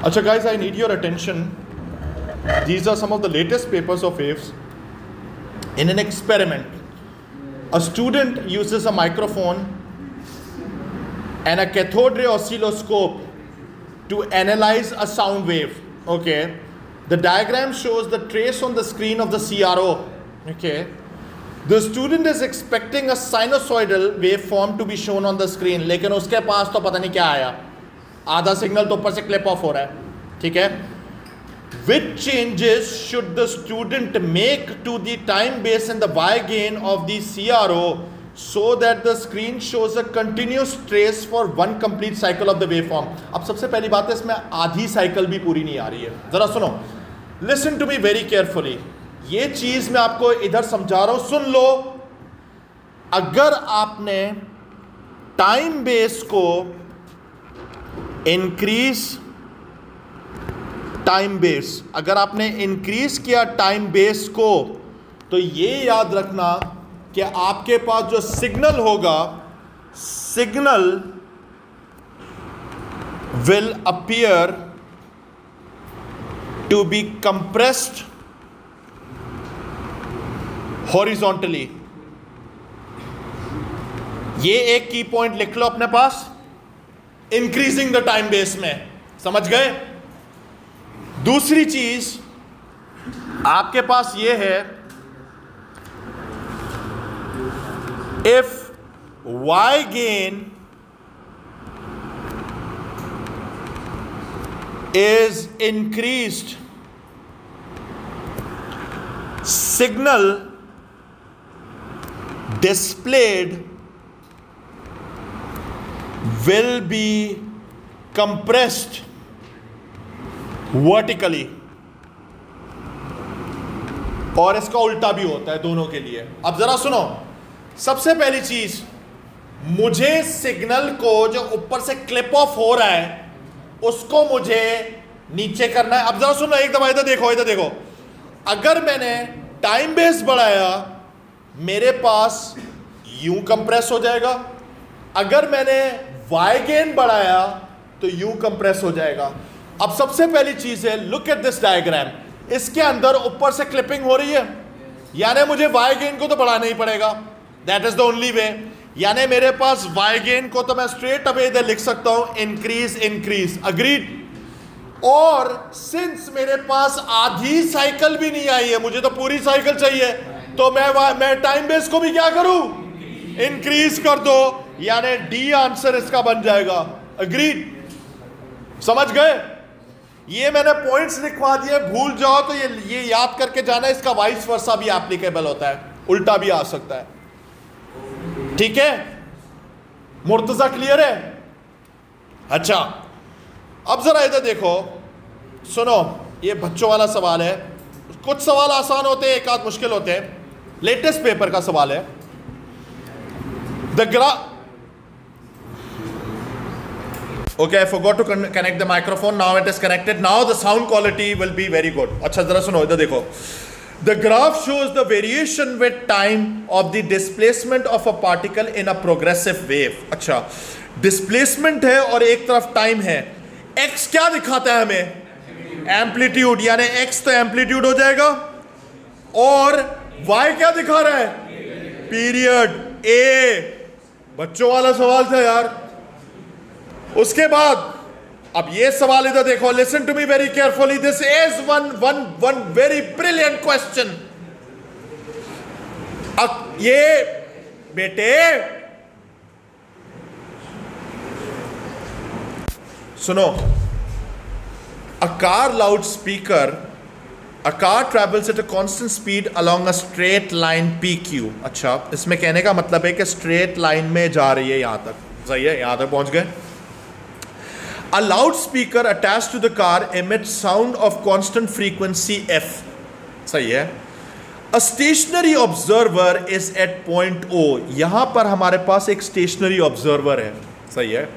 Acha guys, I need your attention. These are some of the latest papers of waves. In an experiment, a student uses a microphone and a cathode ray oscilloscope to analyze a sound wave. Okay, the diagram shows the trace on the screen of the CRO. Okay, the student is expecting a sinusoidal waveform to be shown on the screen, लेकिन उसके पास तो पता नहीं क्या आया, आधा signal तो ऊपर से क्लिप ऑफ हो रहा है. ठीक है, which changes should the student make to the time base and the Y gain of the CRO so that the screen shows a continuous trace for one complete cycle of the waveform. अब सबसे पहली बात है, इसमें आधी cycle भी पूरी नहीं आ रही है. जरा सुनो, listen to me very carefully. ये चीज मैं आपको इधर समझा रहा हूं, सुन लो. अगर आपने टाइम बेस को इंक्रीज अगर आपने इंक्रीज किया टाइम बेस को, तो ये याद रखना कि आपके पास जो सिग्नल होगा, signal will appear to be compressed horizontally. ये एक की पॉइंट लिख लो अपने पास, इंक्रीजिंग द टाइम बेस में. समझ गए? दूसरी चीज आपके पास ये है, इफ Y gain is increased, signal displayed will be compressed vertically. और इसका उल्टा भी होता है दोनों के लिए. अब जरा सुनो, सबसे पहली चीज, मुझे सिग्नल को जो ऊपर से क्लिप ऑफ हो रहा है उसको मुझे नीचे करना है. अब जरा सुनो, एक दफा इधर देखो, इधर देखो. अगर मैंने टाइम बेस बढ़ाया, मेरे पास यूं कंप्रेस हो जाएगा. अगर मैंने वाई गेन बढ़ाया तो यूं कंप्रेस हो जाएगा. अब सबसे पहली चीज है, लुक एट दिस डायग्राम. इसके अंदर ऊपर से क्लिपिंग हो रही है, यानी मुझे वाई गेन को तो बढ़ाना ही पड़ेगा. That is the only way. यानी मेरे पास वाई गेन को तो मैं स्ट्रेट अवे इधर लिख सकता हूं, इंक्रीज इंक्रीज. अग्रीड? और सिंस मेरे पास आधी साइकिल भी नहीं आई है, मुझे तो पूरी साइकिल चाहिए, तो मैं टाइम बेस को भी क्या करूं, इंक्रीज कर दो. यानी डी आंसर इसका बन जाएगा. अग्रीड? समझ गए? ये मैंने पॉइंट्स लिखवा दिए, भूल जाओ तो ये याद करके जाना. इसका वाइस वर्सा भी एप्लीकेबल होता है, उल्टा भी आ सकता है. ठीक है, मुर्तजा क्लियर है? अच्छा, अब जरा इधर देखो, सुनो. ये बच्चों वाला सवाल है. कुछ सवाल आसान होते हैं, एक आध मुश्किल होते हैं. लेटेस्ट पेपर का सवाल है. Okay, I forgot to connect the microphone. Now it is connected. Now the sound quality will be very good. अच्छा जरा सुनो, इधर देखो. The graph shows the variation with time of the displacement of a particle in a progressive wave. अच्छा, displacement है और एक तरफ time है. X क्या दिखाता है हमें? Amplitude. यानी X तो amplitude हो जाएगा, और Y क्या दिखा रहा है? Period. A. बच्चों वाला सवाल था यार. उसके बाद अब ये सवाल इधर देखो, listen to me very carefully. This is one very brilliant question. अब ये बेटे सुनो. A car loud speaker, a car travels at a constant speed along a straight line PQ. अच्छा, इसमें कहने का मतलब है कि स्ट्रेट लाइन में जा रही है. यहां तक सही है, यहां तक पहुंच गए. A loudspeaker attached to the car emits sound of constant frequency F. सही है. A stationary observer is at point O. यहां पर हमारे पास एक stationary observer है. सही है.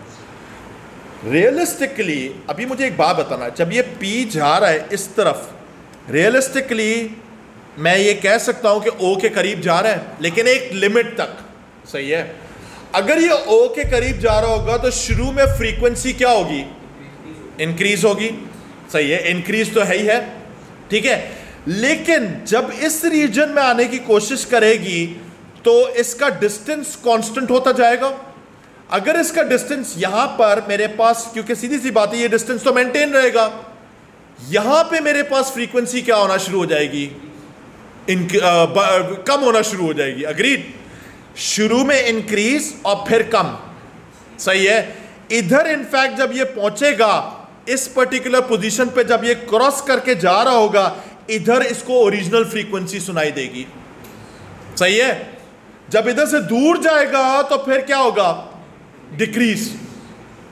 Realistically, अभी मुझे एक बात बताना, जब ये P जा रहा है इस तरफ, realistically मैं ये कह सकता हूं कि O के करीब जा रहा है, लेकिन एक लिमिट तक. सही है. अगर ये O के करीब जा रहा होगा तो शुरू में फ्रीक्वेंसी क्या होगी? इंक्रीज होगी. सही है, इंक्रीज तो है ही है, ठीक है। लेकिन जब इस रीजन में आने की कोशिश करेगी तो इसका डिस्टेंस कांस्टेंट होता जाएगा। अगर इसका डिस्टेंस यहां पर मेरे पास, क्योंकि सीधी सी बात है ये डिस्टेंस तो मेंटेन रहेगा, यहां पे मेरे पास फ्रीक्वेंसी क्या होना शुरू हो जाएगी, कम होना शुरू हो जाएगी। अग्रीड, शुरू में इंक्रीज और फिर कम, सही है। इधर इनफैक्ट जब ये पहुंचेगा इस पर्टिकुलर पोजीशन पे, जब ये क्रॉस करके जा रहा होगा, इधर इसको ओरिजिनल फ्रीक्वेंसी सुनाई देगी, सही है। जब इधर से दूर जाएगा तो फिर क्या होगा, डिक्रीज,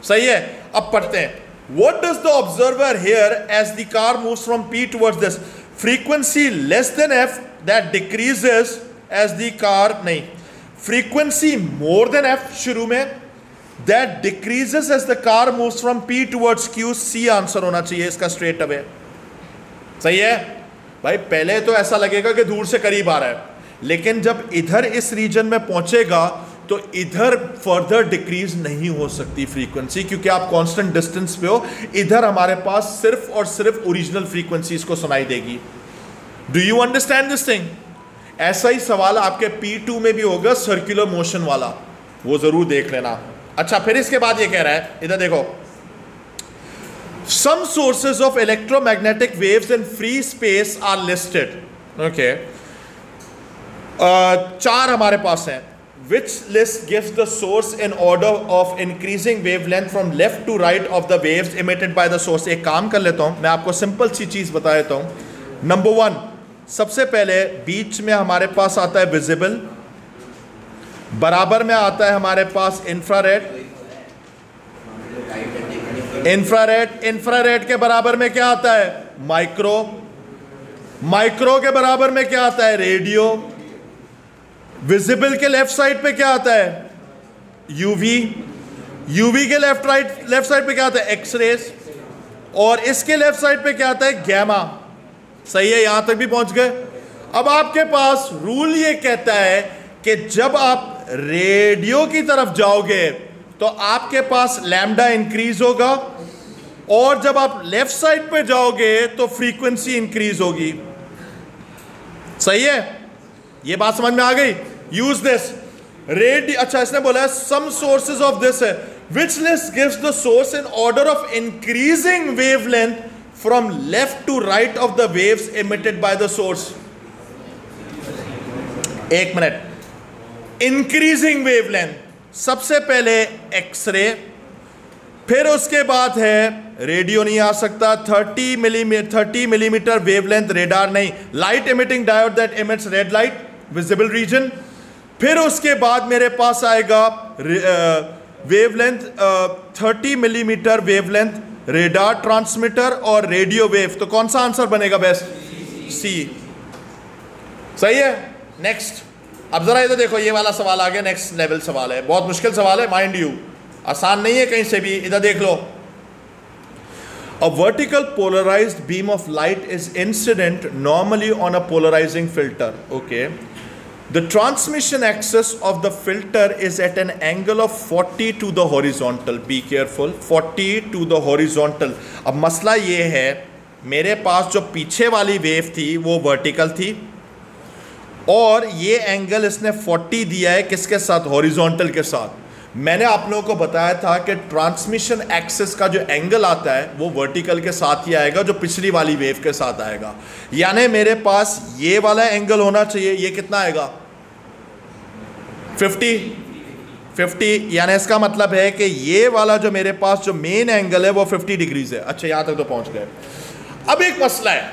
सही है। अब पढ़ते हैं, what does the observer hear as the car moves from P towards this? Frequency less than f that decreases as the car, नहीं, frequency more than f शुरू में, that decreases as the car moves from P towards Q। C answer होना चाहिए इसका straight away, सही है भाई। पहले तो ऐसा लगेगा कि दूर से करीब आ रहा है, लेकिन जब इधर इस रीजन में पहुंचेगा तो इधर फर्दर डिक्रीज नहीं हो सकती फ्रीक्वेंसी, क्योंकि आप कांस्टेंट डिस्टेंस पे हो। इधर हमारे पास सिर्फ और सिर्फ ओरिजिनल फ्रीक्वेंसीज को सुनाई देगी। Do you understand this thing? ऐसा ही सवाल आपके P2 में भी होगा, सर्कुलर मोशन वाला, वो जरूर देख लेना। अच्छा, फिर इसके बाद ये कह रहा है, इधर देखो, some sources of electromagnetic waves in free space are listed. Okay, चार हमारे पास हैं। Which list gives the source in order of increasing wavelength from left to right of the waves emitted by the source? एक काम कर लेता हूं, मैं आपको सिंपल सी चीज बता देता हूं। नंबर 1, सबसे पहले बीच में हमारे पास आता है विजिबल, बराबर में आता है हमारे पास इंफ्रारेड, इंफ्रारेड के बराबर में क्या आता है, माइक्रो, माइक्रो के बराबर में क्या आता है, रेडियो, विजिबल के लेफ्ट साइड पे क्या आता है, यूवी, यूवी के लेफ्ट साइड पे क्या आता है, एक्सरेज, और इसके लेफ्ट साइड पे क्या आता है, गैमा। सही है, यहां तक भी पहुंच गए। अब आपके पास रूल ये कहता है कि जब आप रेडियो की तरफ जाओगे तो आपके पास लैम्डा इंक्रीज होगा, और जब आप लेफ्ट साइड पे जाओगे तो फ्रीक्वेंसी इंक्रीज होगी। सही है, ये बात समझ में आ गई? Use this radio. अच्छा, इसने बोला है सम सोर्सेज ऑफ दिस है, which list gives the source in order of increasing wavelength from left to right of the waves emitted by the source. एक मिनट, इंक्रीजिंग वेवलेंथ, सबसे पहले x ray, फिर उसके बाद है रेडियो, नहीं आ सकता, 30 मिलीमीटर वेवलेंथ रेडार नहीं, light emitting diode that emits red light, visible region, फिर उसके बाद मेरे पास आएगा wavelength 30 millimetre wavelength radar transmitter और रेडियो वेव। तो कौन सा आंसर बनेगा बेस्ट? सी। सही है। नेक्स्ट, अब जरा इधर देखो, ये वाला सवाल आ गया, नेक्स्ट लेवल सवाल है, बहुत मुश्किल सवाल है, माइंड यू, आसान नहीं है कहीं से भी। इधर देख लो, a vertical polarized beam of light is incident normally on a polarizing filter. Okay, the transmission axis of the filter is at an angle of 40 to the horizontal. Be careful, 40 to the horizontal. अब मसला ये है, मेरे पास जो पीछे वाली wave थी वो वर्टिकल थी, और ये एंगल इसने 40 दिया है, किसके साथ? हॉरिजॉन्टल के साथ। मैंने आप लोगों को बताया था कि ट्रांसमिशन एक्सिस का जो एंगल आता है वो वर्टिकल के साथ ही आएगा, जो पिछली वाली वेव के साथ आएगा। यानी मेरे पास ये वाला एंगल होना चाहिए, ये कितना आएगा? 50, यानी इसका मतलब है कि ये वाला जो मेरे पास जो मेन एंगल है वो 50 डिग्रीज है। अच्छा, यहां तक तो पहुंच गए। अब एक मसला है,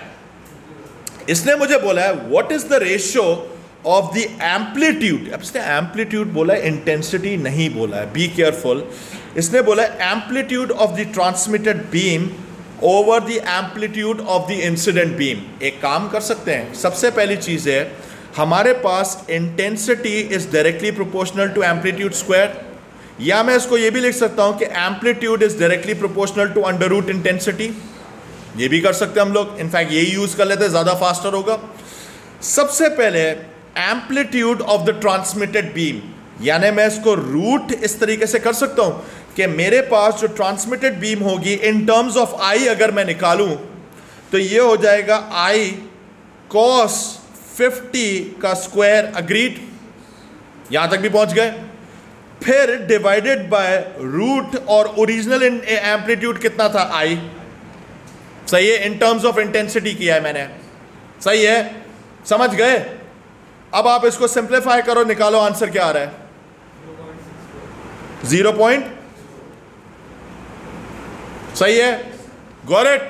इसने मुझे बोला है what is the ratio of the amplitude. अब इसने एम्पलीट्यूड बोला है, इंटेंसिटी नहीं बोला है, बी केयरफुल। इसने बोला है amplitude of the transmitted beam over the amplitude of the incident beam. एक काम कर सकते हैं, सबसे पहली चीज़ है हमारे पास intensity is directly proportional to amplitude square, या मैं इसको ये भी लिख सकता हूँ कि amplitude is directly proportional to under root intensity. ये भी कर सकते हैं हम लोग, इनफैक्ट यही यूज़ कर लेते हैं, ज़्यादा फास्टर होगा। सबसे पहले amplitude of the transmitted beam, यानी मैं इसको रूट इस तरीके से कर सकता हूं, कि मेरे पास जो ट्रांसमिटेड बीम होगी इन टर्म्स ऑफ आई अगर मैं निकालूं तो ये हो जाएगा आई cos 50 का स्क्वायर, अग्रीड, यहां तक भी पहुंच गए। फिर डिवाइडेड बाय रूट और ओरिजिनल एम्पलीट्यूड कितना था आई, सही है, इन टर्म्स ऑफ इंटेंसिटी किया है मैंने, सही है, समझ गए। अब आप इसको सिंप्लीफाई करो, निकालो आंसर क्या आ रहा है, 0. सही है, got it,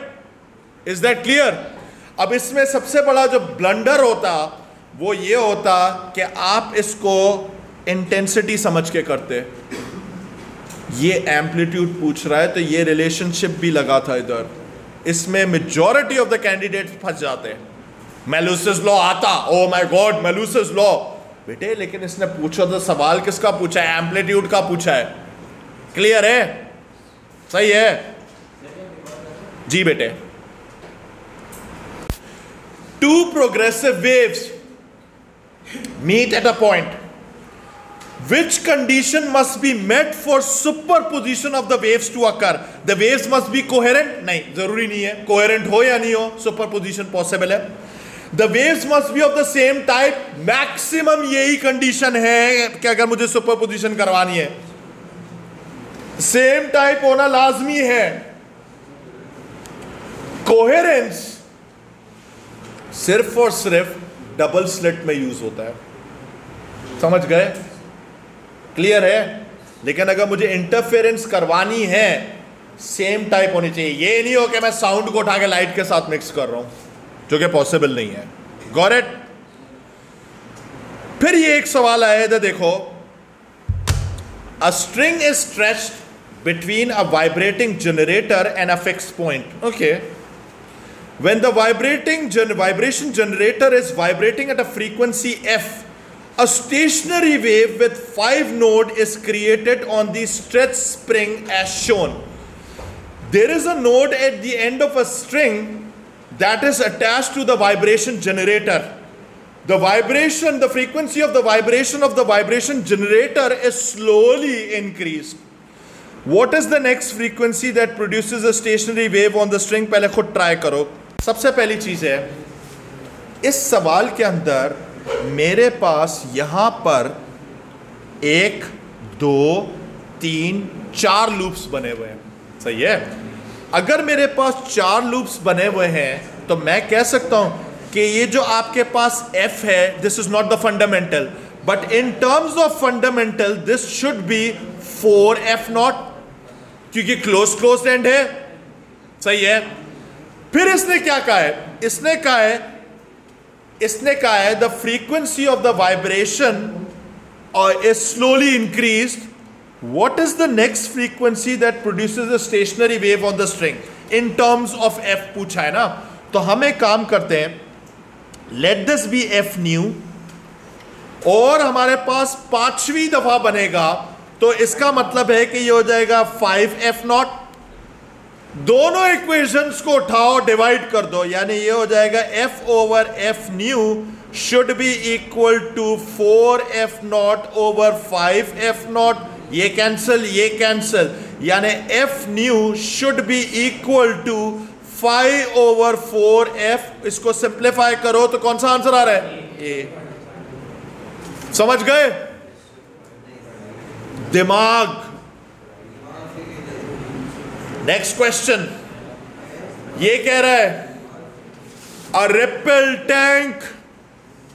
is that clear. अब इसमें सबसे बड़ा जो ब्लंडर होता वो ये होता कि आप इसको इंटेंसिटी समझ के करते। ये एम्पलीट्यूड पूछ रहा है तो ये रिलेशनशिप भी लगा था इधर, इसमें मेजॉरिटी ऑफ द कैंडिडेट्स फंस जाते हैं। मैलूसिस लॉ आता, ओ माय गॉड मैलूसिस लॉ, बेटे लेकिन इसने पूछा तो सवाल किसका पूछा है, एम्पलीट्यूड का पूछा है, क्लियर है, सही है जी बेटे। Two progressive waves meet at a point. Which condition must be met for superposition of the waves to occur? The waves must be coherent? नहीं, जरूरी नहीं है coherent हो या नहीं हो, superposition possible है। The waves must be of the same type. Maximum यही condition है कि अगर मुझे superposition करवानी है, same type होना लाजमी है। Coherence सिर्फ और सिर्फ डबल स्लिट में यूज होता है, समझ गए, क्लियर है। लेकिन अगर मुझे इंटरफेरेंस करवानी है सेम टाइप होनी चाहिए, ये नहीं हो कि मैं साउंड को उठा के लाइट के साथ मिक्स कर रहा हूं, जो कि पॉसिबल नहीं है, गॉट इट। फिर ये एक सवाल आया इधर देखो, a string is stretched between a vibrating generator and a fixed point, okay. When the vibration generator is vibrating at a frequency f, a stationary wave with 5 nodes is created on the stretch spring as shown. There is a node at the end of a string that is attached to the vibration generator. The frequency of the vibration generator is slowly increased. What is the next frequency that produces a stationary wave on the string? पहले खुद try करो। सबसे पहली चीज है, इस सवाल के अंदर मेरे पास यहां पर 1 2 3 4 लूप्स बने हुए हैं, सही है। अगर मेरे पास 4 लूप्स बने हुए हैं तो मैं कह सकता हूं कि ये जो आपके पास f है, this is not the fundamental, but in terms of fundamental this should be 4f0, क्योंकि क्लोज एंड है, सही है। फिर इसने क्या कहा है, इसने कहा है the frequency of the vibration is slowly increased. What is the next frequency that produces a stationary wave on the string in terms of f पूछा है ना। तो हम एक काम करते हैं, let this be f new, और हमारे पास 5वीं दफा बनेगा तो इसका मतलब है कि ये हो जाएगा 5f0। दोनों इक्वेशंस को उठाओ, डिवाइड कर दो, यानी ये हो जाएगा f over f new should be equal to 4f0 over 5f0। ये कैंसिल, यानी f new should be equal to 5 over 4f। इसको सिंप्लीफाई करो तो कौन सा आंसर आ रहा है, a। समझ गए दिमाग। नेक्स्ट क्वेश्चन ये कह रहा है, a ripple tank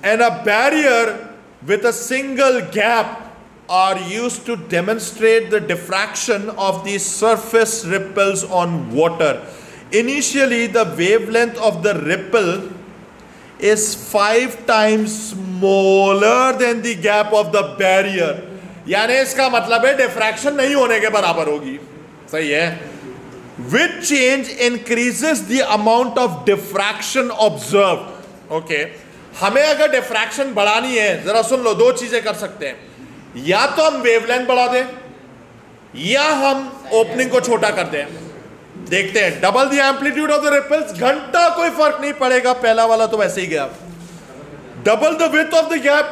and a barrier with a single gap are used to demonstrate the diffraction of the surface ripples on water. Initially the wavelength of the ripple is 5 times smaller than the gap of the barrier। यानी इसका मतलब है diffraction नहीं होने के बराबर होगी, सही है। Which change increases the amount of diffraction observed? Okay, हमें अगर डिफ्रैक्शन बढ़ानी है, जरा सुन लो, 2 चीजें कर सकते हैं, या तो हम वेवलेंथ बढ़ा दें या हम ओपनिंग को छोटा कर दें। देखते हैं, double the amplitude of the ripples, घंटा कोई फर्क नहीं पड़ेगा, पहला वाला तो वैसे ही गया। Double the width of the gap,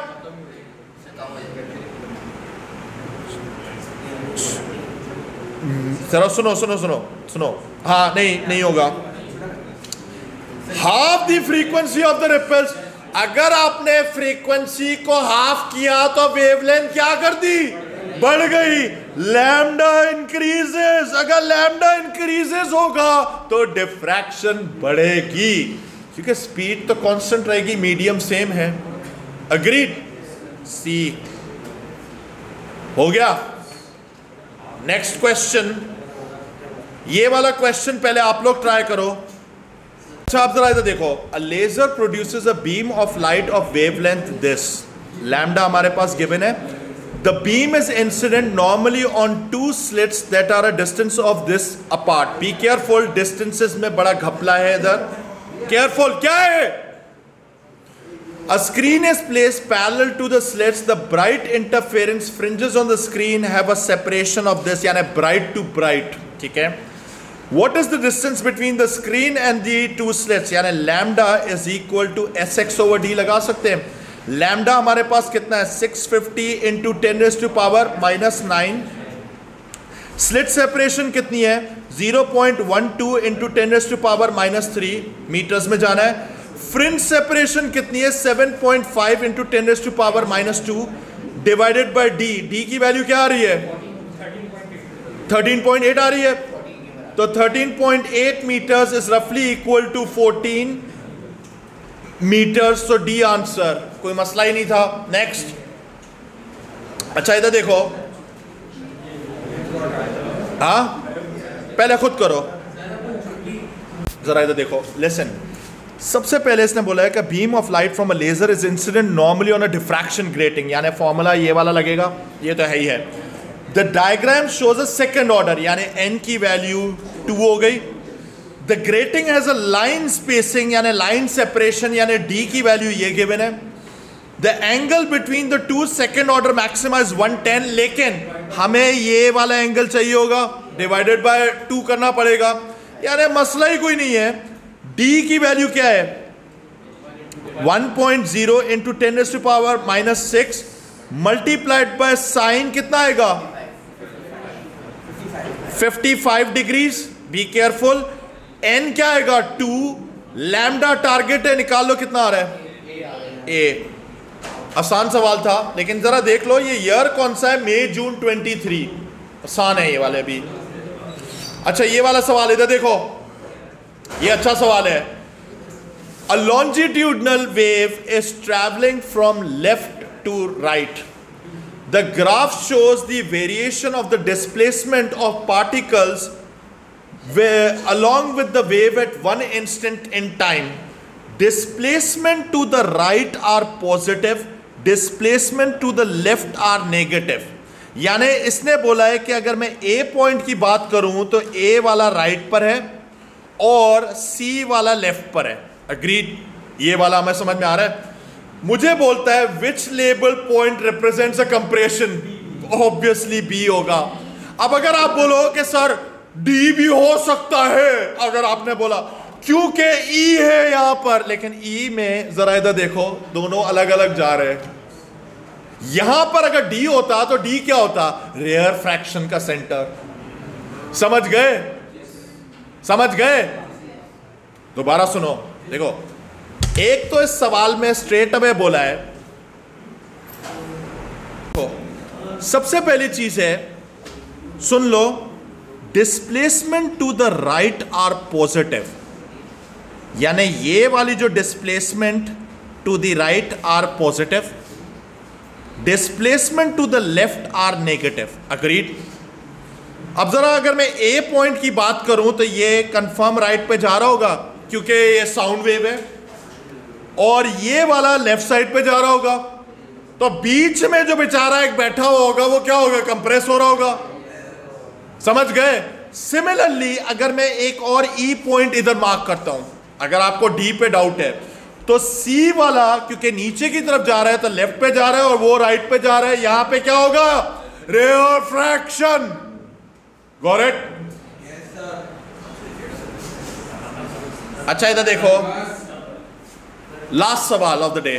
जरा सुनो सुनो सुनो सुनो, हाँ नहीं होगा। Half the frequency of the ripples, अगर आपने फ्रीक्वेंसी को हाफ किया तो वेवलेंथ क्या कर दी, बढ़ गई। लैम्डा इंक्रीजेस, अगर लैम्डा इंक्रीजेस होगा तो डिफ्रैक्शन बढ़ेगी, क्योंकि स्पीड तो कांस्टेंट रहेगी, मीडियम सेम है। अग्रीड, सी हो गया। नेक्स्ट क्वेश्चन, ये वाला क्वेश्चन पहले आप लोग ट्राई करो। अच्छा आप जरा इधर देखो, a laser produces a beam of light of wavelength this, lambda हमारे पास गिवन है। The beam is incident normally on two slits that are a distance of this apart. Be careful, distances में बड़ा घपला है इधर, केयरफुल। क्या है? A screen is placed parallel to the slits. The bright interference fringes on the screen have a separation of this, यानी bright to bright, ठीक है। What is the distance between the screen and the two slits? यानी lambda is equal to sx over d लगा सकते हैं। lambda हमारे पास कितना है, 650 into 10 raised to power minus 9। Slit separation कितनी है, 0.12 into 10 raised to power minus 3 metres में जाना है। फ्रिंज सेपरेशन कितनी है, 7.5 into 10 raised to power minus 2 divided by D. D की वैल्यू क्या आ रही है, 13.8 आ रही है। तो 13.8 मीटर्स इज रफली इक्वल टू 14 मीटर्स। तो डी आंसर, कोई मसला ही नहीं था। नेक्स्ट, अच्छा इधर देखो, हाँ पहले खुद करो जरा, इधर देखो, लिसन। सबसे पहले इसने बोला है कि beam of light from a laser is incident normally on a diffraction grating, यानी फॉर्मूला ये वाला लगेगा, ये तो है ही है। The diagram shows a second order, यानी n की वैल्यू 2 हो गई। The grating has a line spacing, यानी लाइन सेपरेशन, यानी d की वैल्यू ये गिवन है। The angle between the two second order maxima is 110, लेकिन हमें ये वाला एंगल चाहिए होगा, डिवाइडेड बाय 2 करना पड़ेगा, यानी मसला ही कोई नहीं है। d की वैल्यू क्या है, 1.0 into 10 raised to power minus 6 multiplied by sine कितना आएगा, 55 डिग्रीज। बी केयरफुल, n क्या आएगा, 2। लैम्डा टारगेट है, निकाल लो कितना आ रहा है, a। आसान सवाल था, लेकिन जरा देख लो ये ईयर कौन सा है, मई जून 23, आसान है ये वाले भी। अच्छा ये वाला सवाल इधर देखो, ये अच्छा सवाल है। A longitudinal wave is traveling from left to right. The graph shows the variation of the displacement of particles along with the wave at one instant in time. Displacement to the right are positive, displacement to the left are negative. यानी इसने बोला है कि अगर मैं A point की बात करूं तो A वाला राइट पर है और C वाला लेफ्ट पर है। अग्रीड, ये वाला हमें समझ में आ रहा है। मुझे बोलता है which label point represents a compression, obviously B होगा। अब अगर आप बोलो कि सर D भी हो सकता है, अगर आपने बोला क्योंकि E है यहां पर, लेकिन E में जरा इधर देखो, दोनों अलग अलग जा रहे हैं। यहां पर अगर D होता तो D क्या होता, रेयर फ्रैक्शन का सेंटर। समझ गए, समझ गए? दोबारा सुनो, देखो एक तो इस सवाल में स्ट्रेट अवे बोला है, तो सबसे पहली चीज है, सुन लो, displacement to the right are positive, यानी ये वाली जो displacement to the right are positive, displacement to the left are negative. Agreed. अब जरा अगर मैं ए पॉइंट की बात करूं तो ये कंफर्म राइट पे जा रहा होगा क्योंकि ये साउंड वेव है, और ये वाला लेफ्ट साइड पे जा रहा होगा, तो बीच में जो बेचारा एक बैठा हुआ होगा वो क्या होगा, कंप्रेस हो रहा होगा। समझ गए? सिमिलरली अगर मैं एक और ई पॉइंट इधर मार्क करता हूं, अगर आपको डी पे डाउट है, तो सी वाला क्योंकि नीचे की तरफ जा रहा है तो लेफ्ट पे जा रहा है और वो राइट पे जा रहा है, यहां पे क्या होगा, रेयर फ्रैक्शन। Got it? अच्छा इधर देखो, लास्ट सवाल of the day.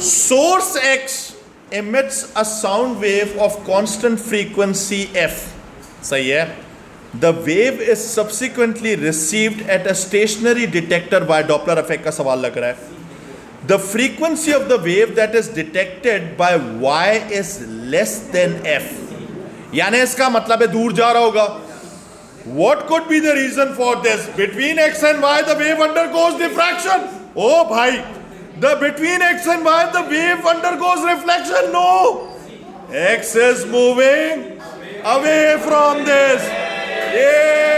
Source x emits a sound wave of constant frequency f. सही है. The wave is subsequently received at a stationary detector by Doppler effect का सवाल लग रहा है. The frequency of the wave that is detected by y is less than f. यानी इसका मतलब है दूर जा रहा होगा. What could be the reason for this? Between x and y the wave undergoes diffraction. Oh भाई, the between x and y the wave undergoes reflection. No, x is moving away from this. Yeah.